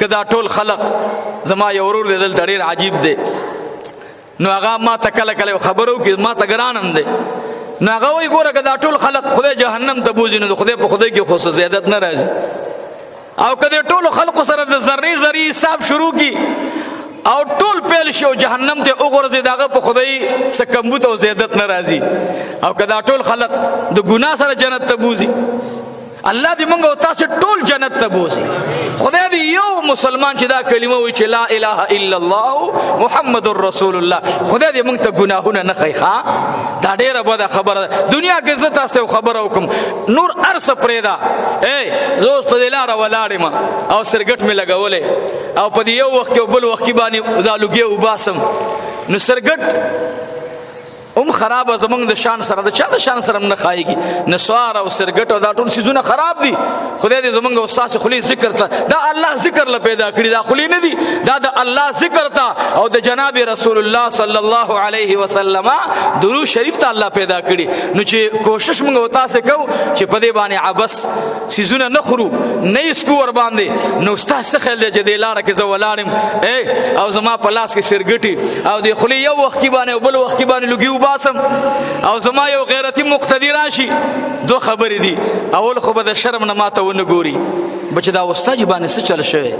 کدا ټول خلق زما یو ورور دی دلته ډېر عجیب دی نو هغه ما ته کله کله خبرو کې ما ته ګران هم دی نو هغه وایي ګوره که دا ټول خلق خدای جهنم ته بوځي نو د خدای په خدای کې خو څه زیادت نه راځي او که د ټولو خلقو سره د ذرې حساب شروع کی او ټول پیل شو جهنم ته وګورځي داغه په خدای څه کمبود او زیادت نه راځي او که دا ټول خلق د ګناه سره جنت ته بوځي الله دې موږ او تاسو ټول جنت ته بوځي خدای دې یو مسلمان چې دا کلمه وایي چې لا اله الا الله محمد رسول الله خدای دې موږ ته ګناهونه نه کوي ښا دا ډېره بده خبره ده دنیا کې زه تاسو خبره وکم نور ارسه پرېدا زه اوس په دې لاره ولاړم او سرګټ مې لګولې او په دې یو وخت کې بل وخت کې باندې دا لوګي وباسم نو سرګټ خراب زمونږ د شان سره د چا د شان سره نه خایږي نسوار او سرګټ او دا ټول سيزونه خراب دي خدای دې زمونږ استاد خلی ذکر ته دا الله ذکر له پیدا کړی دا خلی نه دي دا د الله ذکر ته او د جناب رسول الله صلی الله علیه وسلم درود شریف ته الله پیدا کړی نو چې کوشش موږ وتا سه کو چې په دې باندې عبس سيزونه نه خرو نه اسکو ور باندې نو استاد څه خل دې چې د لار کې زولارم او زما په لاس کې سرګټي او د خلی یو وخت کې باندې او بل وخت کې باندې لګي باسم او زما یو غیرتی مقتدی راشي دو خبرې دي اول خو به د شرم نه ماته ونه ګوري بچ دا استاد باندې څه چل شوی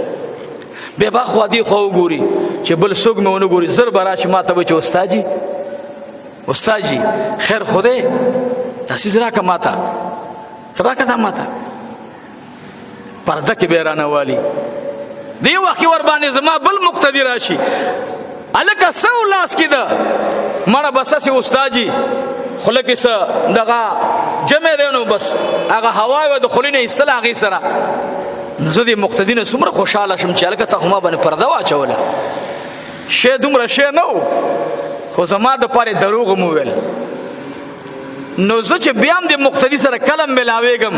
به با خو دی خو ګوري چې بل څوک مې ونه ګوري زر براشي ماته به چې استاد جی خیر خوده تاسو زرا کا ماته راکا دا ماته پرده کې بیرانه والی دی وخت ور باندې زما بل مقتدی راشي الکه سو لاس کې ده مړه بساسي استادجی خلک سره دغه جمع دی نو بس هغه هوا د خلینه استلاغي سره نو زه دې مقتدین سمره خوشاله شم چې الکه ته ما باندې پرده واچوله شه دومره شه نو خو زما د پاره دروغ مو ویل نو زه چې بیا هم د مقتدی سره کلم ملاويګم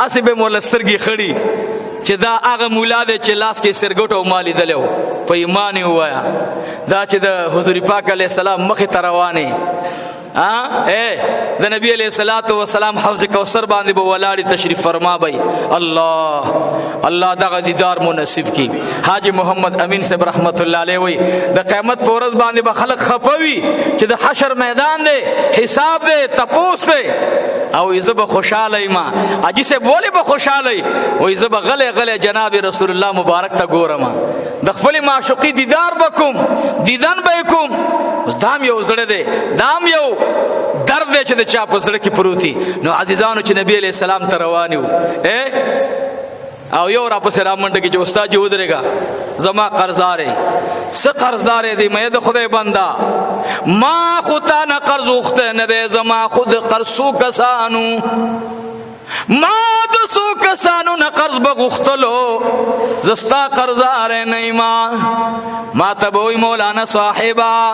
اسی به مولسترګي خړی چې دا هغه مولا دی چې لاس کې سرګټو مالی دلو په ایمان وایا دا چې د حضور پاک علیه السلام مخې ته روانه د نبی علیہ الصلوۃ والسلام حوض کوثر باندې به ولاړی تشریف فرما بای الله دغه دیدار مو نصیب کی حاجی محمد امین صاحب رحمت الله علیه وی د قیامت پر ورځ باندې به خلق خپوي چې د حشر میدان دی حساب دی تپوس دی او یزب خوشاله ما اجي سے بوله به خوشاله او یزب غله جناب رسول الله مبارک ته ګورم د خپل معشوقي دیدار بکم دیدن بکم اوس دام یو زړه دی دام یو درد دی چې د چا په زړه کې پروتي نو عزیزانو چې نبی علیہ السلام ته روانیو او یو را پسې را منډه کې چې استاد جو درېګا زما قرضاره څه قرضاره دی مې د خدای بندا ما خو تا نه قرض وخته نه دی زما خود قرضو کسانو ما د سو کسانو نه قرض بغختلو زستا قرضاره نه ما تبوي مولانا صاحبا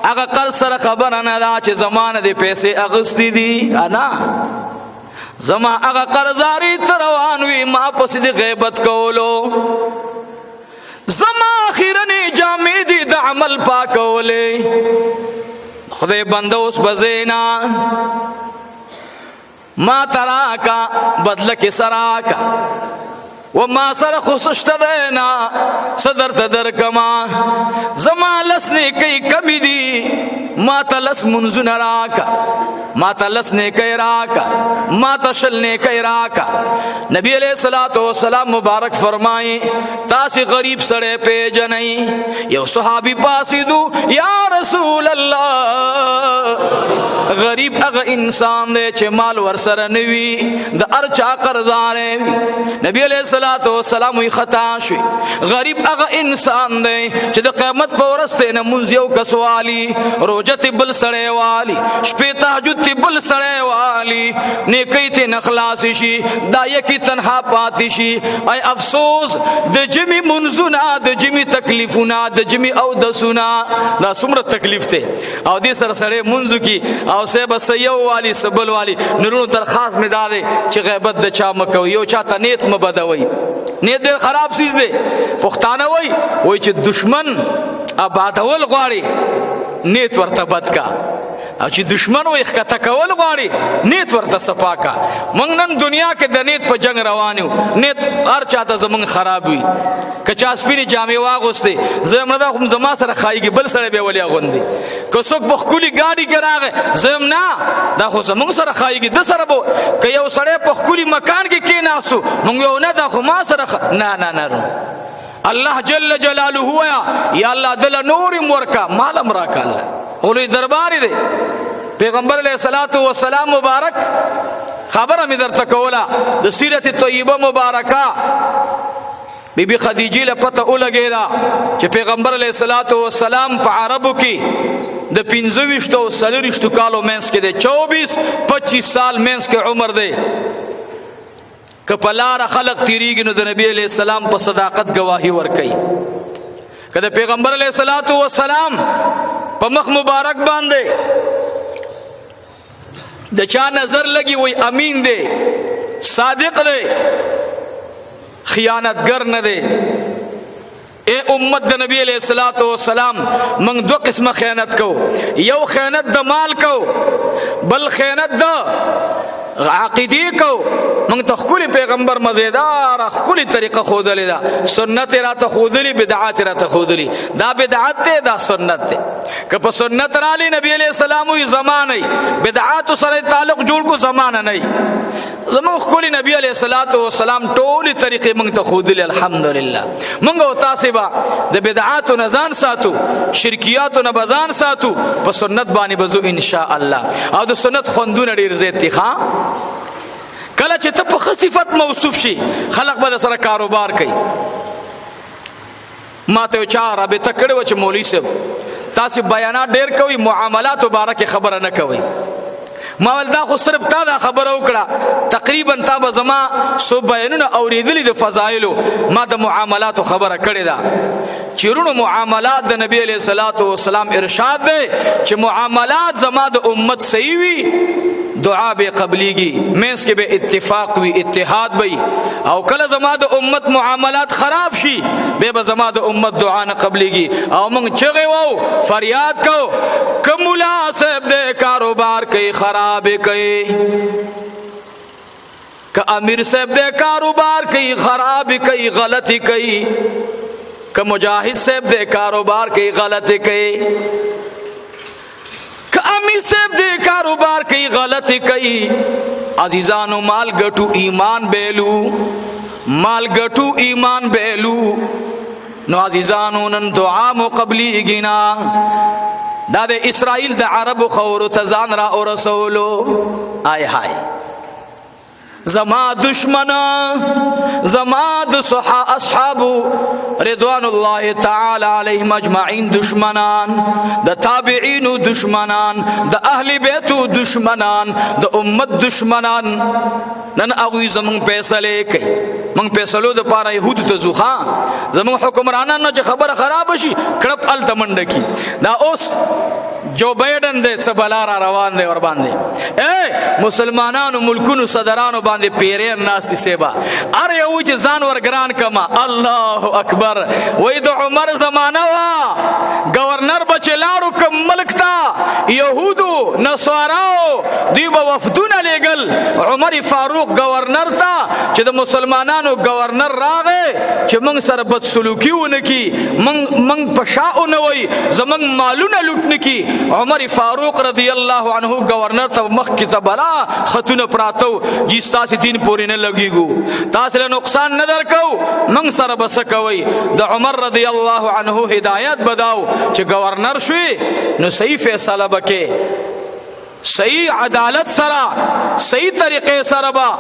هغه قرض سره خبر نه دا چې زمانه دې پیسې اغستی دي انا زما هغه قرضاری تروان وی ما پس دې غیبت کولو زما اخیرنی جامې دي د عمل پاکولې خدای بنده اوس بزینا ما تراکا بدل کې سراکا وما سر خصشت دینا صدر تدر کما زما لسنے کئی کمی دی ما تلس منزن راکا ما تلس نے کئی راکا ما تشل نے کئی راکا نبی علیہ السلام مبارک فرمائیں تاسی غریب سڑے پہ جنئی یو صحابی پاسی دو یا رسول اللہ غریب اغا انسان دے چھ مال ورسر نوی دا ارچا قرضانے نبی علیہ السلام وی خطا شوی غریب اغا انسان دے چھ دا قیمت پا ورستے نمونزیو کسوالی روجت بل سڑے والی شپی تحجد تی بل سڑے والی نیکی تی نخلاسی شی دا یکی تنہا پاتی شی اے افسوس دا جمی منزونا دا جمی تکلیفونا دا جمی او دسونا دا سمرت تکلیف تے او دی سر سڑے منزو کی او سے بس یو والی سبل والی نرونو درخواست میں دا دے چھ غیبت دا چا مکو یو چاہتا نیت مبدوئی نیت دیر خراب سیز دے پختانہ وی چھ دشمن آبادول غواری نیت ورطبت کا او چې دشمن وي ښکته کول غواړي نیت ورته صفا کا. موږ نن دنیا کې د نیت په جنگ روان یو، نیت هر چاته زمونږ خراب وي. که چا سپینې جامې واغوستې زه یم نه دا خو زما سره ښایږي، بل سړی بیا ولې اغوندي. که څوک په ښکلي ګاډي کې راغی زه یم نه دا خو زمونږ سره ښایږي، ده سره به. که یو سړی په ښکلي مکان کې کېناستو موږ یو نه دا خو ما سره نه نه نه الله جل جلاله ویا یا الله دل نورم ورکا مالم راکا. الله اولوی درباری دی. پیغمبر علیہ الصلوۃ والسلام مبارک خبره می درته کوله د سیرت طیبه مبارکه. بی بی خدیجه له پته ولګیدا چې پیغمبر علیہ الصلوۃ والسلام په عربو کې د 25 او 30 کالو مینس کې دی، 24-25 سال مینس کې عمر دی. که په لاره خلق تیریږي نو د نبی علیہ السلام په صداقت گواهی ورکوي. که د پیغمبر علیہ الصلوۃ والسلام په مخ مبارک باندې د چا نظر لګي وای امین دی، صادق دی، خیانتګر نه دی. اے امت د نبی علیہ الصلوۃ والسلام من دو قسمه خیانت کو، یو خیانت د مال کو، بل خیانت د عقیدی کو. من ته خپل پیغمبر مزیدار خپل طریقه خودلې دا سنت را ته خودلې، بدعات را ته خودلې. دا بدعت ده، دا سنت ده. که په سنت را لې نبی علیہ السلام وی زمانه بدعات سره تعلق جوړ کو زمانه نه. زمون خپل نبی علیہ الصلوۃ والسلام ټول طریقې موږ ته خودلې. الحمدلله موږ او تاسو به د بدعات نه ځان ساتو، شرکیات نه بزان ساتو، په سنت باندې بزو ان شاء الله. او د سنت خوندونه ډیر زیات دي. ښا کله چې ته په صفت موصوف شي خلق به سره کاروبار کوي. ما ته چا رابطه کړو چې مولوی صاحب تاسو بیانات ډیر کوي، معاملات مبارک خبره نه کوي. ما ول دا خو صرف تا دا خبره وکړه، تقریبا تا به زما سو بیانونه اوریدلې د فضایلو، ما د معاملات خبره کړې ده. چیرونو معاملات د نبی علیہ الصلوۃ والسلام ارشاد ده چې معاملات زما د امت صحیح وي دعا به قبلیږي، مینس کې به اتفاق وي، اتحاد وي. او کله زما د امت معاملات خراب شي به زما د امت دعا نه قبلیږي. او موږ چغې وو فریاد کو کمولا صاحب دې کاروبار کوي خراب کوي، که امیر صاحب دې کاروبار کوي خراب کوي غلطی کوي، که مجاہد صاحب دے کاروبار کی غلطی کئی، کہ امیر صاحب دے کاروبار کی غلطی کئی. عزیزانو مال گٹو ایمان بیلو، مال گٹو ایمان بیلو. نو عزیزانو نن دعا مقبلی گنا دا دے اسرائیل دا عرب خورو تزان را او رسولو. آئے ہائے زما دشمنا زما د اصحاب رضوان الله تعالی علیهم اجمعین دشمنان، د تابعین دشمنان، د اهل بیت دشمنان، د امت دشمنان. نن هغوی زمون فیصله کوي، موږ فیصلو د پاره يهود ته ځو. زمون حکمرانان نه چې خبره خراب شي کړپ الته منډه کی. دا اوس جو بایډن دې سبلا را روان دی ور باندې. اے مسلمانانو ملکونو صدرانو باندې پیرین ناستی سیبا ار یو چې ځان ورګران کما. الله اکبر. وې د عمر زمانہ وا گورنر بچلاړو کوم ملک تا يهودو نصاراو دی به وفدونه لګل عمر فاروق گورنر تا چې د مسلمانانو گورنر راغې چې موږ سره بد سلوکی ونه کی، موږ پشاو نه وای، زمنګ مالونه لوټنه کی. عمر فاروق رضی الله عنه گورنر ته مخ کی تبلا خطونه پراتو جی تاسو دین پوری نه لګیګو، تاسو له نقصان نه درکو، موږ سره بس کوي. د عمر رضی الله عنه هدایت بداو چې گورنر شوی نو صحیح فیصله وکړي، صحیح عدالت سره، صحیح طریقې سره با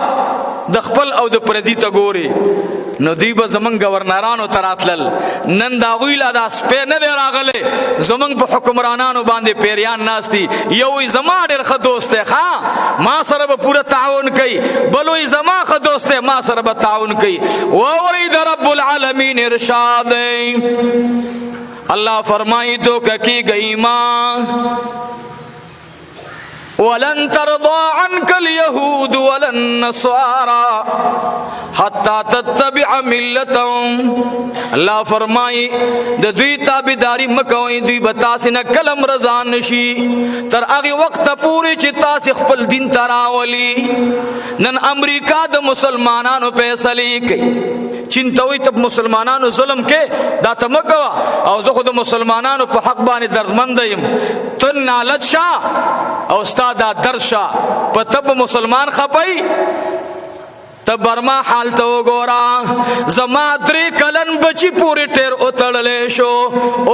د خپل او د پردي ته ګوري. نو دی به زمنګ گورنرانو تراتلل. نن دا ویلا دا سپه نه دی راغله، زمنګ په حکمرانانو باندې پیریان ناشتي. یو زما ډېر ښه دوست دی، ښا ما سره به پوره تعاون کوي، بلوي زما ښه دوست دی ما سره به تعاون کوي. وورید رب العالمین ارشاد اللہ فرمائی تو کی گئی ماں وَلَن تَرْضَى عَنْكَ الْيَهُودُ وَلَا النَّصَارَى حَتَّى تَتَّبِعَ مِلَّتَهُمْ. الله فرمایي د دوی تابعداري مکوئ دوی به تاسې نه کلم رضا نشي تر هغې وخته پورې چې تاسې خپل دین ته راولي. نن امریکا د مسلمانانو فیصلې کوي. چین ته وایي ته مسلمانانو ظلم کې دا ته مه کوه او زه خو د مسلمانانو په حق باندې دردمنده یم. ته نالت شه او ستا دا درد شه په ته به مسلمان خپئ. ته برما حال ته وګوره زما 3 کلن بچی پورې ټیر وتړلی شو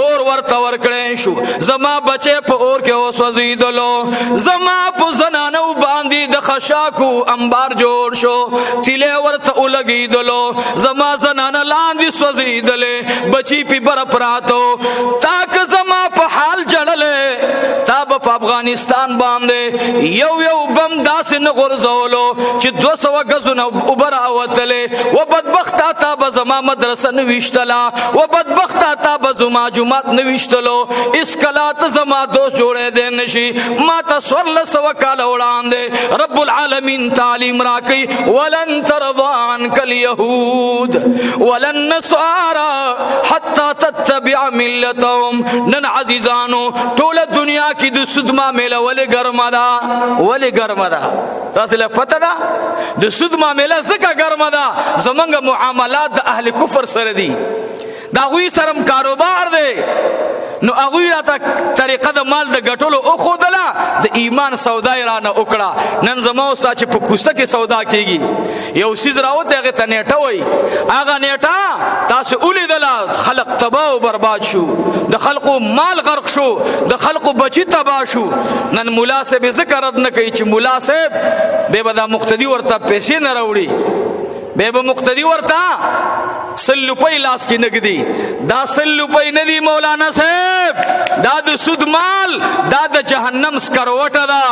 اور ورته ورکړی شو زما بچی په اور کې وسوځېدلو زما په زنانو باندې د خشاکو انبار جوړ شو تیلی ورته ولګېدلو زما زنانه لاندې سوځېدلې بچی پې بره پراتو تا که زما په حال جړلی تا به په افغانستان باندې یو بم داسې نه غورځولو چې 200 ګزونه اوبر اوتلې و بدبخته تا به زما مدرسه نه ویشتله و بدبخته تا به زما جومات نه ویشتلو اس کلا ته زما دوست جوړېدی نشي ما ته 1400 کاله وړاندې رب العالمین تعلیم راکوي ولن ترضى عنك اليهود ولا النصارى حتى تتبع ملتهم. نن عزیزانو ټوله دنیا کې د سود معامله ولې ګرمه ده تاسې له پته ده د سود معامله ځکه ګرمه ده زمونږ معاملات د اهل کفر سره دي د هغوی سره کاروبار دی نو هغوی راته طریقه د مال د ګټلو وښودله د ایمان سودا یې رانه وکړه. نن زما ستا چې په کوڅه کې سودا کېږي یو څیز راوتی هغې ته نیټه وایي هغه نیټه تاسې ولیدله خلق تباه و برباد شو د خلقو مال غرق شو د خلقو بچي تباه شو. نن ملا صاحب یې ځکه رد نه کوي چې ملا صاحب بیا به دا مقتدي ورته پیسې نه راوړي بیا به مقتدي ورته 100 روپۍ لاس کې نږدي دا 100 روپۍ نه دي مولانا صاحب دا د سود مال دا د جهنم سکروټه ده.